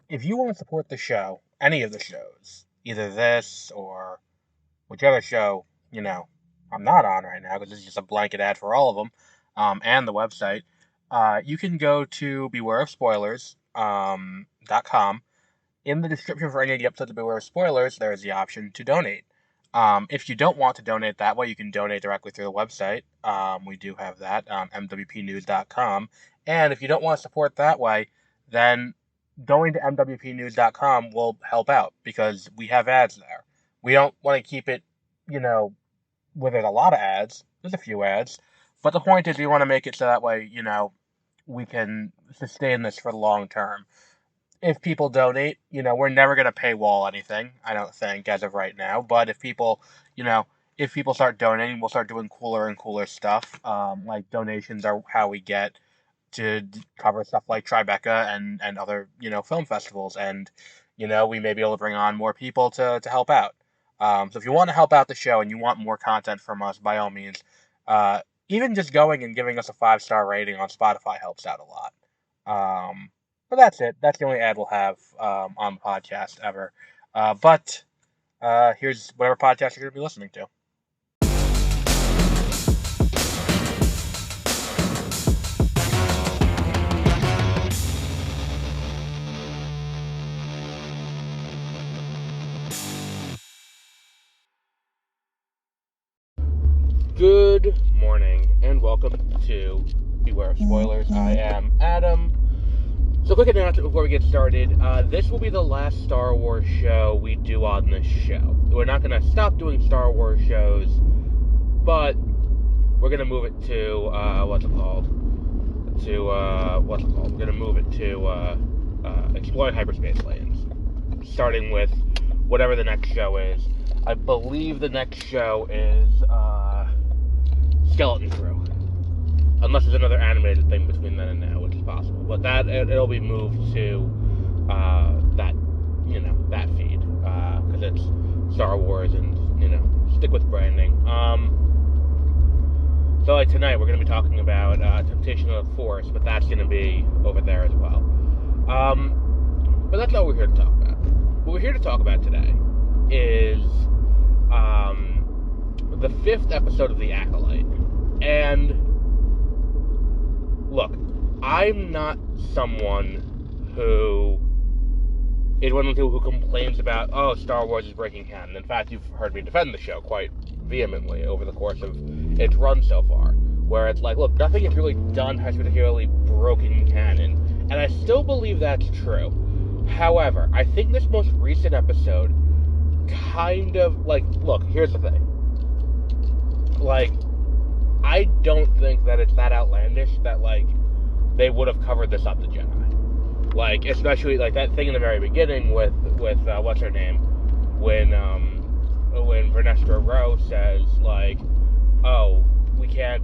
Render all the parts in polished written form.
if you want to support the show, any of the shows, either this or whichever show, I'm not on right now because this is just a blanket ad for all of them, and the website, you can go to bewareofspoilers.com. In the description for any of the episodes of Beware of Spoilers, there is the option to donate. If you don't want to donate that way, you can donate directly through the website. We do have that, mwpnews.com. And if you don't want to support that way, then going to mwpnews.com will help out because we have ads there. We don't want to keep it, where there's a lot of ads. There's a few ads. But the point is we want to make it so that way, we can sustain this for the long term. If people donate, we're never going to paywall anything, I don't think, as of right now. But if people, start donating, we'll start doing cooler and cooler stuff. Like donations are how we get to cover stuff like Tribeca and other, film festivals. And, we may be able to bring on more people to help out. So if you want to help out the show and you want more content from us, by all means, even just going and giving us a 5-star rating on Spotify helps out a lot. But that's it. That's the only ad we'll have on the podcast ever. But here's whatever podcast you're going to be listening to. Good morning, and welcome to Beware of Spoilers. I am Adam. So quick announcement before we get started, this will be the last Star Wars show we do on this show. We're not going to stop doing Star Wars shows, but we're going to move it to, We're going to move it to, Exploring Hyperspace Lanes, starting with whatever the next show is. I believe the next show is, Skeleton Crew. Unless there's another animated thing between then and now, which is possible. But it'll be moved to that feed. Because it's Star Wars and, stick with branding. So like tonight we're going to be talking about Temptation of the Force, but that's going to be over there as well. But that's not what we're here to talk about. What we're here to talk about today is the 5th episode of The Acolyte. And look, I'm not someone who is one of the people who complains about, Star Wars is breaking canon. In fact, you've heard me defend the show quite vehemently over the course of its run so far, where it's like, look, nothing it's really done has particularly broken canon, and I still believe that's true. However, I think this most recent episode kind of, look, here's the thing. I don't think that it's that outlandish that, they would have covered this up to Jedi. Especially, that thing in the very beginning with what's her name? When Vernestra Rowe says, we can't,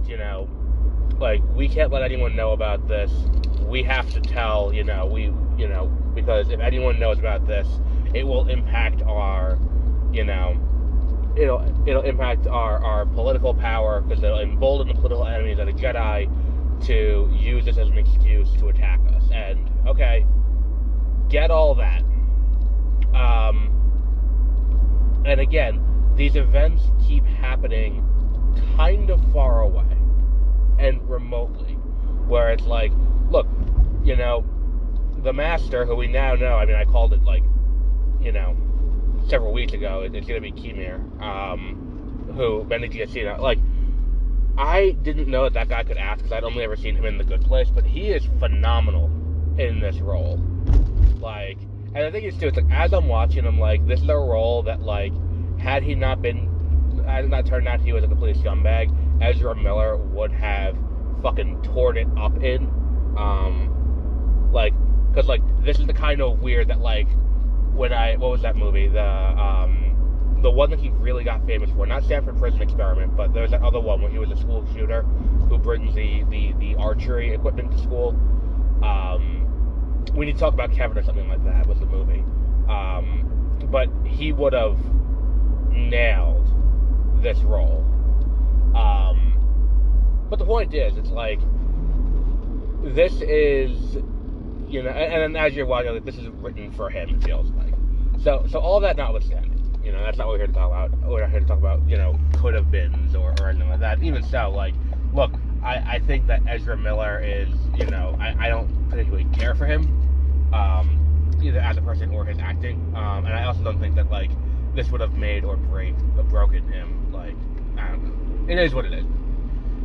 we can't let anyone know about this. We have to tell, because if anyone knows about this, it will impact our, it'll impact our political power, because it'll embolden the political enemies of the Jedi to use this as an excuse to attack us. And, okay, get all that. And again, these events keep happening kind of far away and remotely, where it's like, look, the Master, who we now know, I called it, several weeks ago, it's going to be Kimir, who Benny Giacchino, I didn't know that guy could act, because I'd only ever seen him in The Good Place, but he is phenomenal in this role. And the thing is, too, it's as I'm watching, I'm this is a role that, had it not turned out he was a complete scumbag, Ezra Miller would have fucking torn it up in. Because, this is the kind of weird that, what was that movie? The one that he really got famous for, not Stanford Prison Experiment, but there's that other one where he was a school shooter who brings the archery equipment to school. We need to talk about Kevin or something like that was the movie. But he would have nailed this role. But the point is, it's this is you know, and then as you're watching, like, this is written for him, it feels like. So all that notwithstanding, you know, that's not what we're here to talk about. We're not here to talk about, you know, could have beens or anything like that. Even so, like, look, I think that Ezra Miller is, you know, I don't particularly care for him, either as a person or his acting, and I also don't think that, like, this would have made or broken him. Like, I don't know. It is what it is.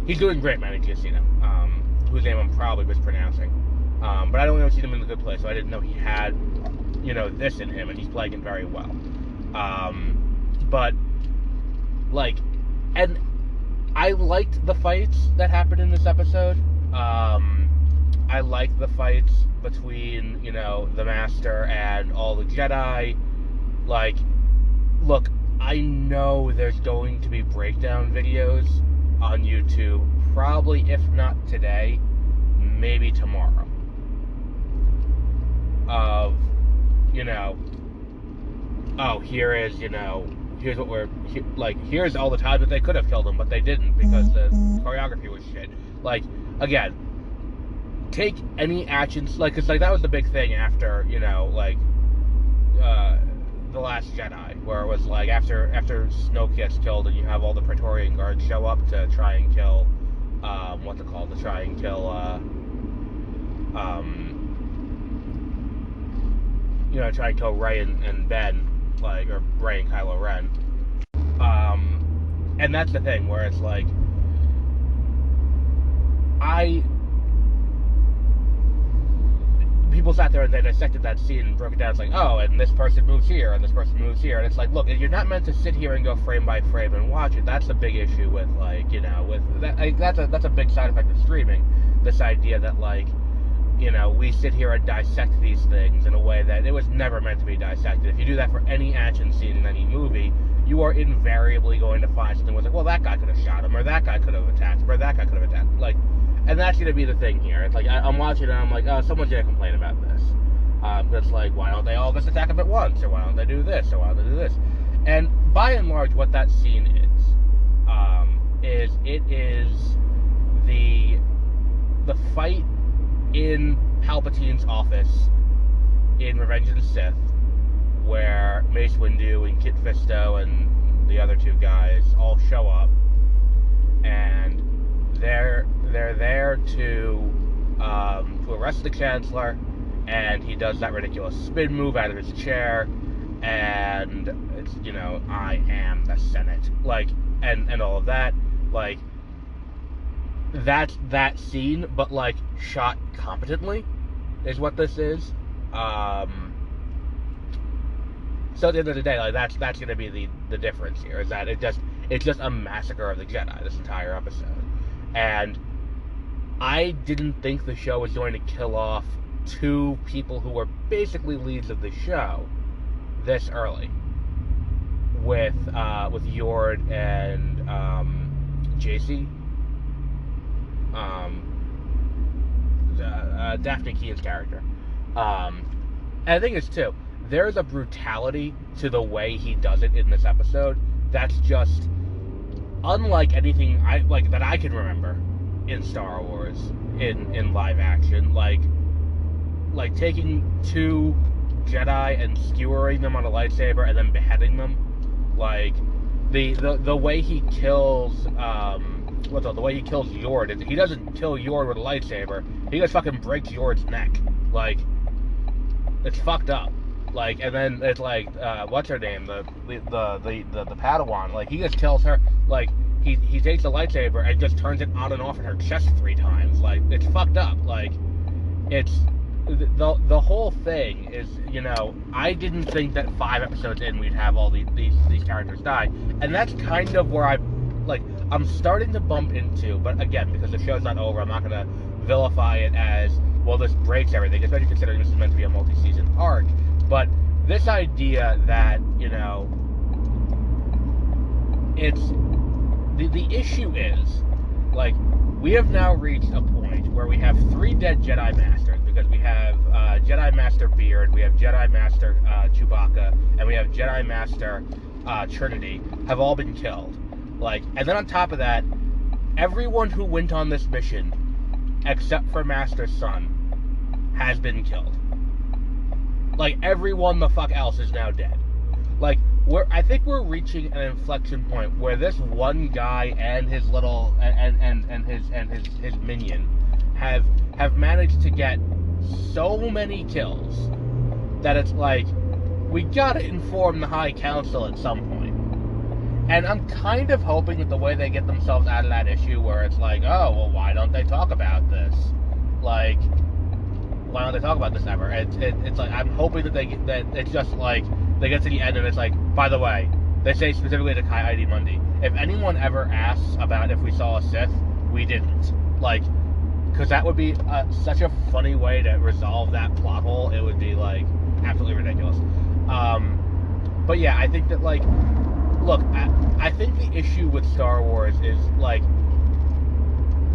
He's doing great, Manny Giacchino, whose name I'm probably mispronouncing. But I don't know if I've seen him in a good place, so I didn't know he had, you know, this in him, and he's playing it very well. But, like, and I liked the fights that happened in this episode. I liked the fights between, you know, the Master and all the Jedi. Like, look, I know there's going to be breakdown videos on YouTube, probably, if not today, maybe tomorrow, of, you know, oh, here is, you know, here's what here's all the time that they could have killed him, but they didn't because the choreography was shit. Like, again, take any actions, like, because, like, that was the big thing after, you know, like, The Last Jedi, where it was, like, after Snoke gets killed and you have all the Praetorian Guards show up to try and kill, you know, try and kill Rey and Ben, like, or Rey and Kylo Ren. And that's the thing, where it's like, people sat there and they dissected that scene and broke it down. It's like, oh, and this person moves here, and this person moves here, and it's like, look, you're not meant to sit here and go frame by frame and watch it. That's the big issue with, like, you know, with that. Like, that's a big side effect of streaming. This idea that, like, you know, we sit here and dissect these things in a way that it was never meant to be dissected. If you do that for any action scene in any movie, you are invariably going to find something where it's like, well, that guy could have shot him, or that guy could have attacked him, or that guy could have attacked him. Like, and that's going to be the thing here. It's like, I'm watching it and I'm like, oh, someone's going to complain about this. It's like, why don't they all just attack him at once? Or why don't they do this? Or why don't they do this? And by and large, what that scene is the fight in Palpatine's office in Revenge of the Sith, where Mace Windu and Kit Fisto and the other two guys all show up, and they're there to arrest the Chancellor, and he does that ridiculous spin move out of his chair, and it's, you know, I am the Senate, like, and all of that, like, that's that scene, but, like, shot competently is what this is. So at the end of the day, like, that's going to be the difference here, is that it's just a massacre of the Jedi, this entire episode. And I didn't think the show was going to kill off two people who were basically leads of the show this early, with Yord and JC, Daphne Keen's character. And the thing is, too, there's a brutality to the way he does it in this episode that's just unlike anything that I can remember in Star Wars in live action. Like taking two Jedi and skewering them on a lightsaber and then beheading them. Like the way he kills the way he kills Yord, he doesn't kill Yord with a lightsaber. He just fucking breaks Yord's neck. Like, it's fucked up. Like, and then it's like, what's her name? The Padawan. Like, he just kills her. Like, he takes the lightsaber and just turns it on and off in her chest 3 times. Like, it's fucked up. Like, it's the whole thing is, you know, I didn't think that 5 episodes in we'd have all these characters die, and that's kind of where I'm starting to bump into, but again, because the show's not over, I'm not gonna vilify it as, well, this breaks everything, especially considering this is meant to be a multi-season arc. But this idea that, you know, it's the issue is, like, we have now reached a point where we have 3 dead Jedi Masters, because we have Jedi Master Beard, we have Jedi Master Chewbacca, and we have Jedi Master Trinity, have all been killed. Like, and then on top of that, everyone who went on this mission, except for Master Son, has been killed. Like, everyone the fuck else is now dead. Like, I think we're reaching an inflection point where this one guy and his little and his minion have managed to get so many kills that it's like, we gotta inform the High Council at some point. And I'm kind of hoping that the way they get themselves out of that issue, where it's like, oh, well, why don't they talk about this? Like, why don't they talk about this ever? It's like, I'm hoping that it's just like, they get to the end and it's like, by the way, they say specifically to Kai ID Mundi, if anyone ever asks about if we saw a Sith, we didn't. Like, because that would be such a funny way to resolve that plot hole. It would be, like, absolutely ridiculous. But yeah, I think that, like, look, I think the issue with Star Wars is, like,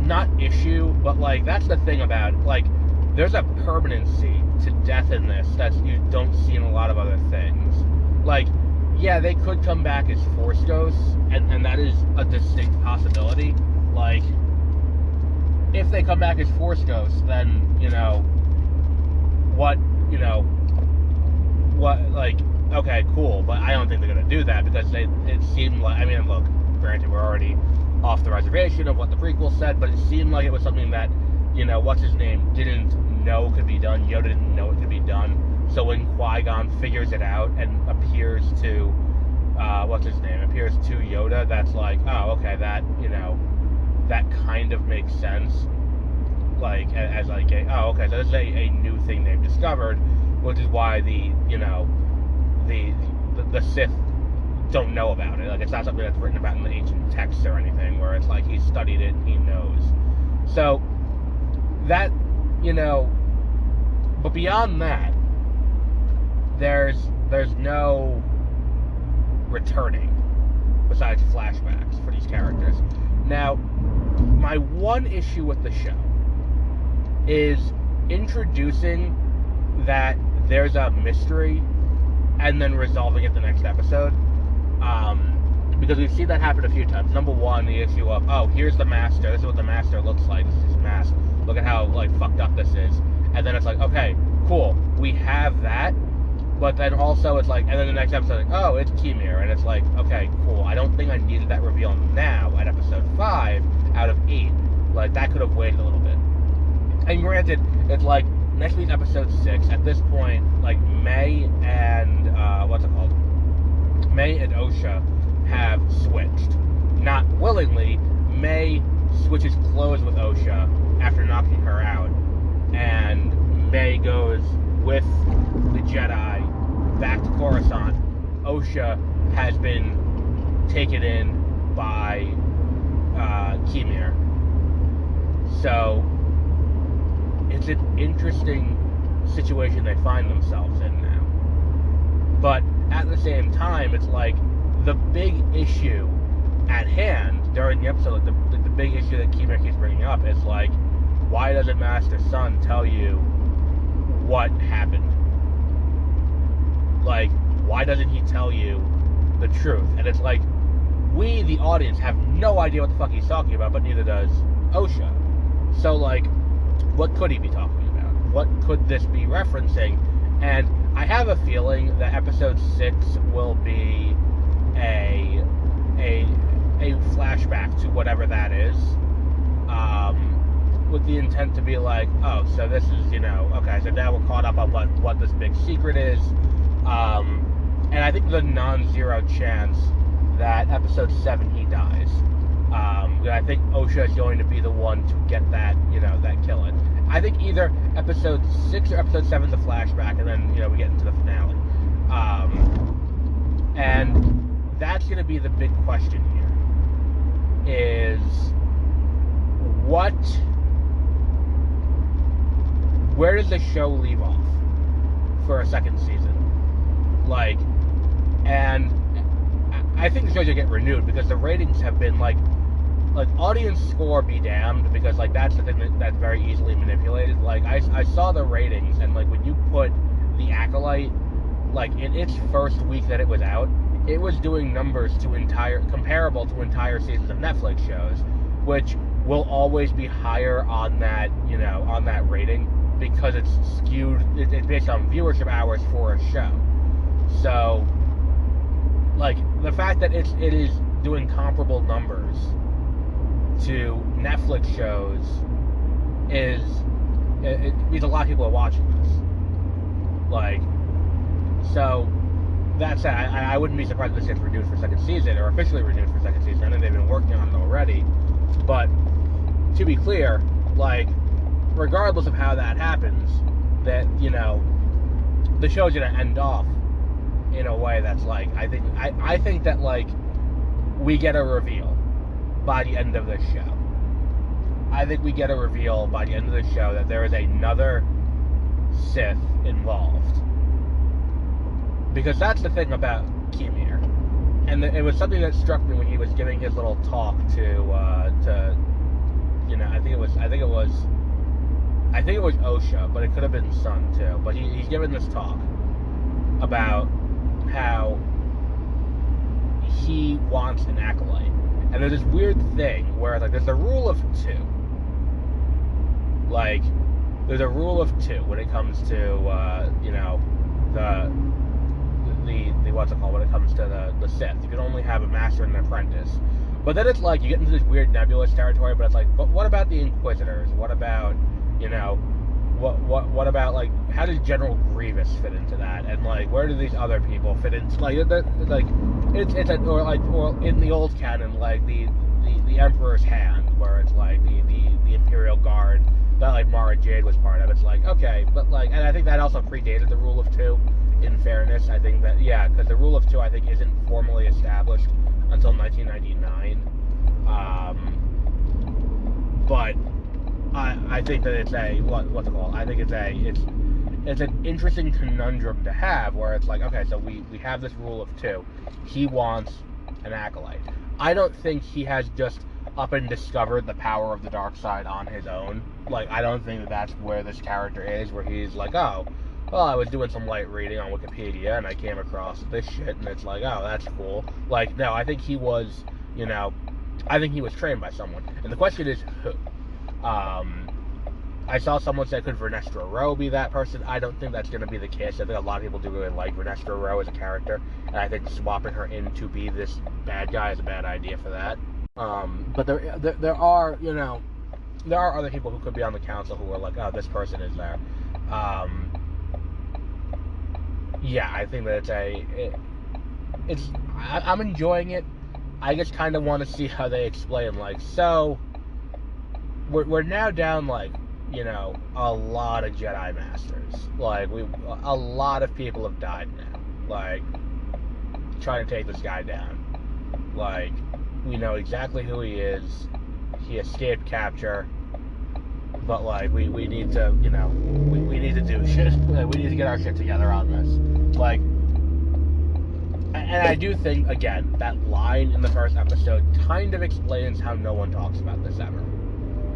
not issue, but, like, that's the thing about it. Like, there's a permanency to death in this that you don't see in a lot of other things. Like, yeah, they could come back as Force Ghosts, and that is a distinct possibility. Like, if they come back as Force Ghosts, then, you know, what, like, okay, cool, but I don't think they're going to do that, because it seemed like, I mean, look, granted, we're already off the reservation of what the prequel said, but it seemed like it was something that, what's-his-name didn't know could be done, Yoda didn't know it could be done, so when Qui-Gon figures it out and appears to, appears to Yoda, that's like, oh, okay, that, that kind of makes sense, like, as like, oh, okay, so this is a new thing they've discovered, which is why the Sith don't know about it. Like, it's not something that's written about in the ancient texts or anything, where it's like, he studied it and he knows. So, that, but beyond that, there's no returning besides flashbacks for these characters. Now, my one issue with the show is introducing that there's a mystery and then resolving it the next episode. Because we've seen that happen a few times. Number one, the issue of, oh, here's the Master, this is what the Master looks like, this is his mask, look at how, like, fucked up this is. And then it's like, okay, cool, we have that, but then also it's like, and then the next episode, like, oh, it's Kimir, and it's like, okay, cool, I don't think I needed that reveal now at episode 5 out of 8. Like, that could have waited a little bit. And granted, it's like, next week's episode 6, at this point, like, May and, May and Osha have switched. Not willingly, May switches clothes with Osha after knocking her out, and May goes with the Jedi back to Coruscant. Osha has been taken in by Kimir. So, it's an interesting situation they find themselves in now. But at the same time, it's like the big issue at hand during the episode, like the big issue that Kimir keeps bringing up is like, why doesn't Master Son tell you what happened? Like, why doesn't he tell you the truth? And it's like, we, the audience, have no idea what the fuck he's talking about, but neither does Osha. So, like, what could he be talking about? What could this be referencing? And I have a feeling that episode 6 will be a flashback to whatever that is, with the intent to be like, oh, so this is, okay, so now we're caught up on what this big secret is, and I think there's a non-zero chance that episode 7 he dies. I think Osha is going to be the one to get that, that killing. I think either episode 6 or episode 7 is a flashback, and then, we get into the finale. And that's going to be the big question here, is where does the show leave off for a second season? Like, and I think the show's going to get renewed, because the ratings have been, like, audience score be damned, because, like, that's the thing that's very easily manipulated. Like, I saw the ratings, and, like, when you put The Acolyte, like, in its first week that it was out, it was doing numbers comparable to entire seasons of Netflix shows, which will always be higher on that, on that rating. because it's skewed. It's based on viewership hours for a show. So, like, the fact that it is doing comparable numbers to Netflix shows it means a lot of people are watching this. Like, so that said, I wouldn't be surprised if this gets renewed for second season, or officially renewed for second season. I know they've been working on it already, but to be clear, like, regardless of how that happens, that, you know, the show's gonna end off in a way that's like, I think that, like, we get a reveal by the end of this show. I think we get a reveal by the end of the show that there is another Sith involved. Because that's the thing about Kimir. And it was something that struck me when he was giving his little talk to you know, I think it was Osha, but it could have been Sun too. But he's giving this talk about how he wants an acolyte. And there's this weird thing where, like, there's a rule of two. Like, there's a rule of two when it comes to, you know, the what's it called, when it comes to the Sith. You can only have a master and an apprentice. But then it's like, you get into this weird nebulous territory, but it's like, but what about the Inquisitors? What about, you know, what about, like, how does General Grievous fit into that? And, like, where do these other people fit into, like, or in the old canon, like, the Emperor's Hand, where it's like the Imperial Guard that, like, Mara Jade was part of. It's like, okay, but, like, and I think that also predated the rule of two, in fairness. I think that, yeah, because the rule of two, I think, isn't formally established until 1999. But I think that it's a, what's it called? I think it's an interesting conundrum to have, where it's like, okay, so we have this rule of two. He wants an acolyte. I don't think he has just up and discovered the power of the dark side on his own. Like, I don't think that that's where this character is, where he's like, oh, well, I was doing some light reading on Wikipedia, and I came across this shit, and it's like, oh, that's cool. Like, no, I think he was, you know, I think he was trained by someone. And the question is, who? I saw someone say, could Vernestra Rowe be that person? I don't think that's going to be the case. I think a lot of people do really like Vernestra Rowe as a character, and I think swapping her in to be this bad guy is a bad idea for that. But there are, you know, there are other people who could be on the council who are like, oh, this person is there. Yeah, I think that I'm enjoying it. I just kind of want to see how they explain, like, so we're now down, like, you know, a lot of Jedi Masters. Like, a lot of people have died now. Like, trying to take this guy down. Like, we know exactly who he is. He escaped capture. But, like, we need to, you know, we need to do shit. We need to get our shit together on this. Like, and I do think, again, that line in the first episode kind of explains how no one talks about this ever.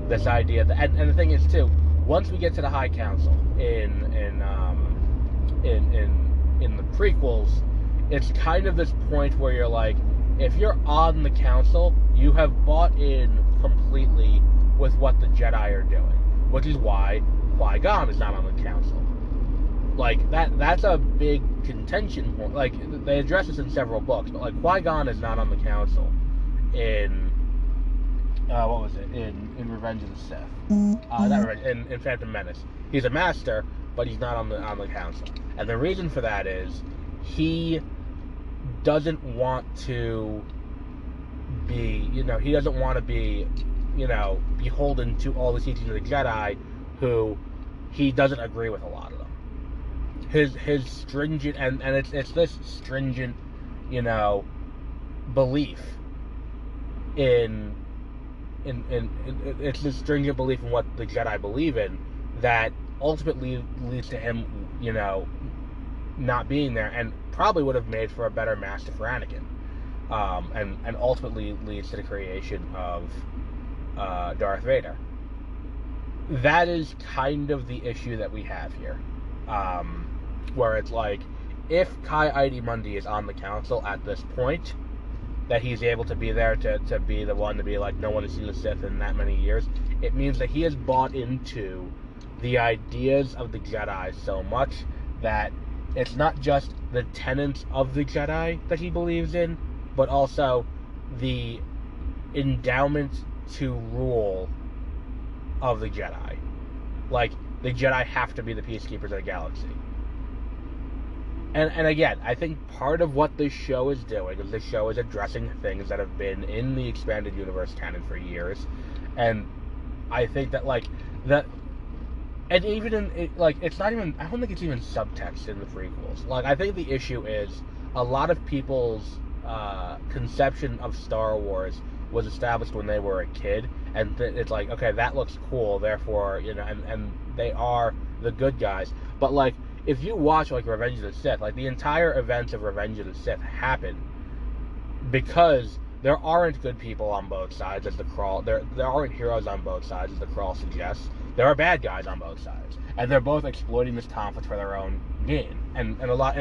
This idea that, and the thing is too, once we get to the High Council in the prequels, it's kind of this point where you're like, if you're on the council, you have bought in completely with what the Jedi are doing, which is why Qui-Gon is not on the council. Like, that's a big contention point. Like, they address this in several books, but, like, Qui-Gon is not on the council in what was it? In Revenge of the Sith. Not Revenge, in Phantom Menace. He's a master, but he's not on the council. And the reason for that is he doesn't want to be, you know, he doesn't want to be, you know, beholden to all the teachings of the Jedi, who he doesn't agree with a lot of them. His stringent, and it's this stringent, you know, belief in it's this stringent belief in what the Jedi believe in that ultimately leads to him, you know, not being there, and probably would have made for a better master for Anakin, and ultimately leads to the creation of Darth Vader. That is kind of the issue that we have here, where it's like, if Ki-Adi-Mundi is on the council at this point, that he's able to be there to be the one to be like, no one has seen the Sith in that many years, it means that he has bought into the ideas of the Jedi so much that it's not just the tenets of the Jedi that he believes in, but also the endowment to rule of the Jedi. Like, the Jedi have to be the peacekeepers of the galaxy. And again, I think part of what this show is doing is this show is addressing things that have been in the expanded universe canon for years. And I think that, like, that... And even in, like, it's not even... I don't think it's even subtext in the prequels. Like, I think the issue is a lot of people's conception of Star Wars was established when they were a kid. And it's like, okay, that looks cool, therefore, you know, and they are the good guys. But, like, if you watch, like, Revenge of the Sith, like, the entire events of Revenge of the Sith happen because there aren't good people on both sides, as the crawl. There aren't heroes on both sides, as the crawl suggests. There are bad guys on both sides, and they're both exploiting this conflict for their own gain. And in a lot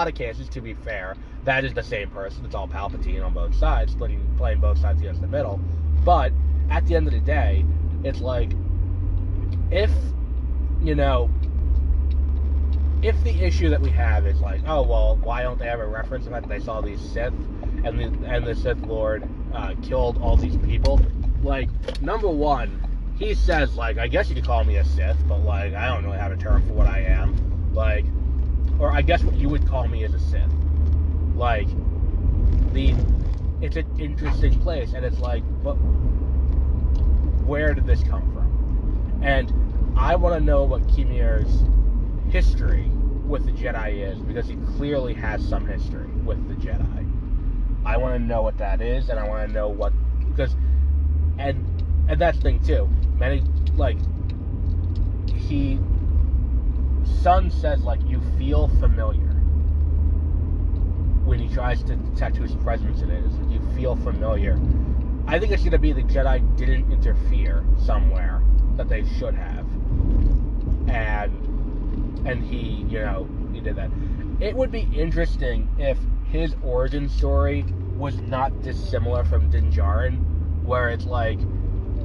of cases, to be fair, that is the same person. It's all Palpatine on both sides, playing both sides against the middle. But at the end of the day, it's like, if the issue that we have is like, oh, well, why don't they have a reference to that they saw these Sith, and the Sith Lord killed all these people? Like, number one, he says, like, I guess you could call me a Sith, but, like, I don't really have a term for what I am. Like, or I guess what you would call me is a Sith. Like, it's an interesting place, and it's like, but where did this come from? And I want to know what Kimir's history with the Jedi is, because he clearly has some history with the Jedi. I want to know what that is, and I want to know what, because, and that's the thing too. Many, like, Son says, like, you feel familiar when he tries to detect whose presence it is. You feel familiar. I think it's going to be the Jedi didn't interfere somewhere that they should have, and he did that. It would be interesting if his origin story was not dissimilar from Din Djarin, where it's like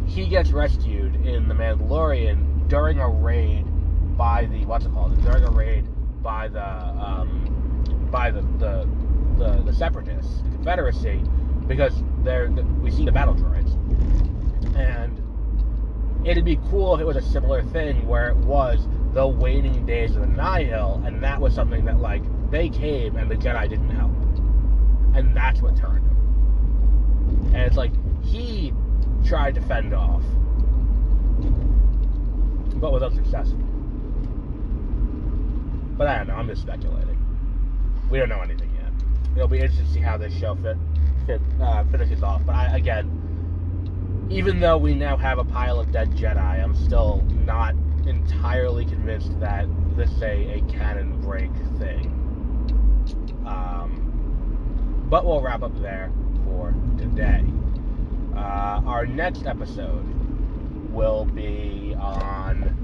he gets rescued in The Mandalorian during a raid by the during a raid by the Separatists, the Confederacy, because we see the battle droids, and it'd be cool if it was a similar thing where it was the waning days of the Nihil, and that was something that, like, they came and the Jedi didn't help, and that's what turned him. And it's like he tried to fend off, but was unsuccessful. But I don't know. I'm just speculating. We don't know anything yet. It'll be interesting to see how this show finishes off. But again, even though we now have a pile of dead Jedi, I'm still not entirely convinced that this is a canon break thing. But we'll wrap up there for today. Our next episode will be on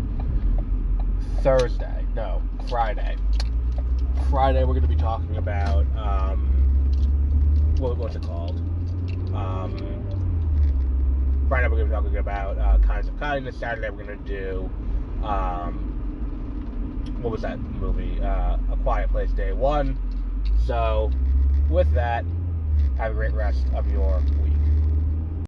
Friday. Friday, we're going to be talking about, what's it called? Friday, we're going to be talking about Kinds of Kindness. Saturday, we're going to do, what was that movie? A Quiet Place Day 1. So, with that, have a great rest of your week.